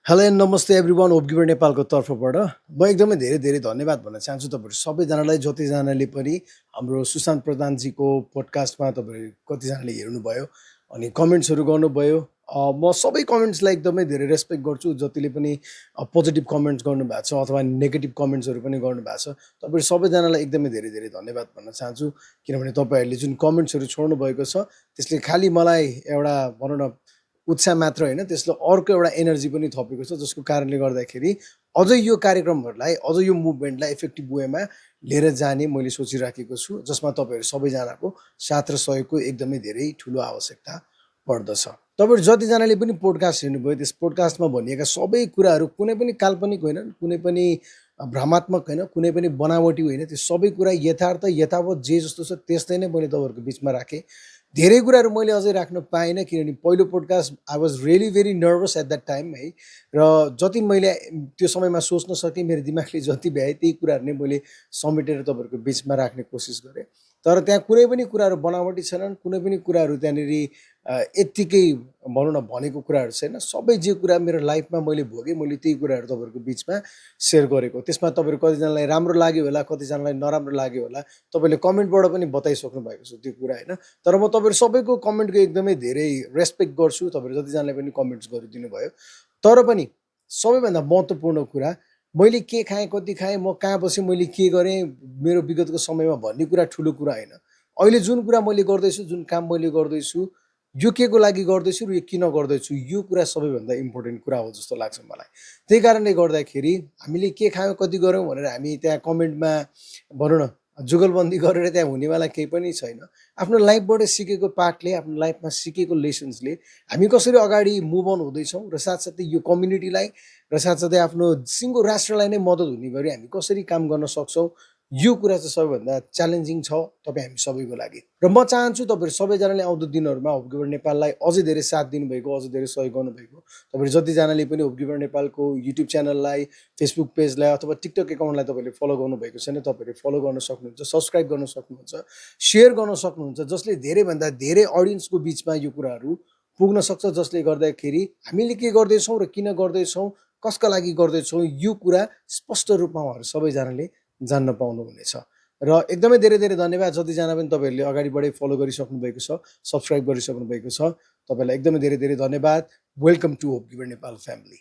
Hello and नमस्ते everyone hope giver नेपालको तर्फबाट म एकदमै धेरै धेरै धन्यवाद भन्न चाहन्छु तपाईँहरू सबैजनालाई जतिजनाले पनि हाम्रो सुशान्त प्रधानजीको पोडकास्टमा तपाईँहरू कतिजनाले हेर्नुभयो अनि कमेन्ट्सहरू गर्नुभयो। म सबै कमेन्ट्सलाई एकदमै धेरै रेस्पेक्ट गर्छु। जतिले पनि पोजिटिभ कमेन्ट्स गर्नुभएको छ अथवा नेगेटिभ कमेन्ट्सहरू पनि गर्नुभएको छ, तपाईँहरू सबैजनालाई एकदमै धेरै धेरै धन्यवाद भन्न चाहन्छु। किनभने तपाईँहरूले जुन कमेन्ट्सहरू छोड्नु भएको छ त्यसले खालि मलाई एउटा भनौँ न उत्साह मात्र होइन, त्यसले अर्को एउटा एनर्जी पनि थपेको छ, जसको कारणले गर्दाखेरि अझै यो कार्यक्रमहरूलाई अझ यो मुभमेन्टलाई इफेक्टिभ वेमा लिएर जाने मैले सोचिराखेको छु, जसमा तपाईँहरू सबैजनाको साथ र सहयोगको एकदमै धेरै ठुलो आवश्यकता पर्दछ। तपाईँहरू जतिजनाले पनि पोडकास्ट हेर्नुभयो त्यस पोडकास्टमा भनिएका सबै कुराहरू कुनै पनि काल्पनिक होइन, कुनै पनि भ्रमात्मक होइन, कुनै पनि बनावटी होइन। त्यो सबै कुरा यथार्थ यथावत जे जस्तो छ त्यस्तै नै मैले तपाईँहरूको बिचमा राखेँ। धेरै कुराहरू मैले अझै राख्न पाइनँ किनभने पहिलो podcast I was really very nervous at that time है। र जति मैले त्यो समयमा सोच्न सकेँ, मेरो दिमागले जति भ्याए त्यही कुराहरू नै मैले समेटेर तपाईँहरूको बिचमा राख्ने कोसिस गरेँ। तर त्यहाँ कुनै पनि कुराहरू बनावटी छैनन्, कुनै पनि कुराहरू त्यहाँनिर यत्तिकै भनौँ न भनेको कुराहरू छैन। सबै जे कुरा मेरो लाइफमा मैले भोगेँ मैले त्यही कुराहरू तपाईँहरूको बिचमा सेयर गरेको। त्यसमा तपाईँहरू कतिजनालाई राम्रो लाग्यो होला, कतिजनालाई नराम्रो लाग्यो होला, तपाईँले कमेन्टबाट पनि बताइसक्नु भएको छ त्यो कुरा होइन। तर म तपाईँहरू सबैको कमेन्टको एकदमै धेरै रेस्पेक्ट गर्छु। तपाईँहरू जतिजनाले पनि कमेन्ट्स गरिदिनु भयो। तर पनि सबैभन्दा महत्त्वपूर्ण कुरा, मैले के खाएँ, कति खाएँ, म कहाँ बसेँ, मैले के गरेँ मेरो विगतको समयमा भन्ने कुरा ठुलो कुरा होइन। अहिले जुन कुरा मैले गर्दैछु, जुन काम मैले गर्दैछु, यो के को लागि गर्दैछु र यो किन गर्दैछु, यो कुरा सबैभन्दा इम्पोर्टेन्ट कुरा हो जस्तो लाग्छ मलाई। त्यही कारणले गर्दाखेरि हामीले के खायौँ, कति गऱ्यौँ भनेर हामी त्यहाँ कमेन्टमा भनौँ न जुगलबन्दी गरेर त्यहाँ हुनेवाला केही पनि छैन। आफ्नो लाइफबाट सिकेको पाठले, आफ्नो लाइफमा सिकेको लेसन्सले हामी कसरी अगाडि मुभ अन हुँदैछौँ र साथसाथै यो कम्युनिटीलाई र साथसाथै आफ्नो सिङ्गो राष्ट्रलाई नै मद्दत हुने गरी हामी कसरी काम गर्न सक्छौँ, यो कुरा चाहिँ सबैभन्दा च्यालेन्जिङ छ तपाईँ हामी सबैको लागि। र म चाहन्छु तपाईँहरू सबैजनाले आउँदो दिनहरूमा होप गिभर नेपाललाई अझै धेरै साथ दिनुभएको, अझै धेरै सहयोग गर्नुभएको, तपाईँहरू जतिजनाले पनि होप गिभर नेपालको युट्युब च्यानललाई, फेसबुक पेजलाई अथवा टिकटक एकाउन्टलाई तपाईँले फलो गर्नुभएको छैन, तपाईँहरूले फलो गर्न सक्नुहुन्छ, सब्सक्राइब गर्न सक्नुहुन्छ, सेयर गर्न सक्नुहुन्छ, जसले धेरैभन्दा धेरै अडियन्सको बिचमा यो कुराहरू पुग्न सक्छ, जसले गर्दाखेरि हामीले के गर्दैछौँ र किन गर्दैछौँ, कसका लागि गर्दैछौँ, यो कुरा स्पष्ट रूपमा उहाँहरू सबैजनाले जान्न पाउनुहुनेछ। र एकदमै धेरै धेरै धन्यवाद जतिजना पनि तपाईँहरूले अगाडिबाटै फलो गरिसक्नु भएको छ, सब्सक्राइब गरिसक्नु भएको छ, तपाईँलाई एकदमै धेरै धेरै धन्यवाद। Welcome to hope giver Nepal family.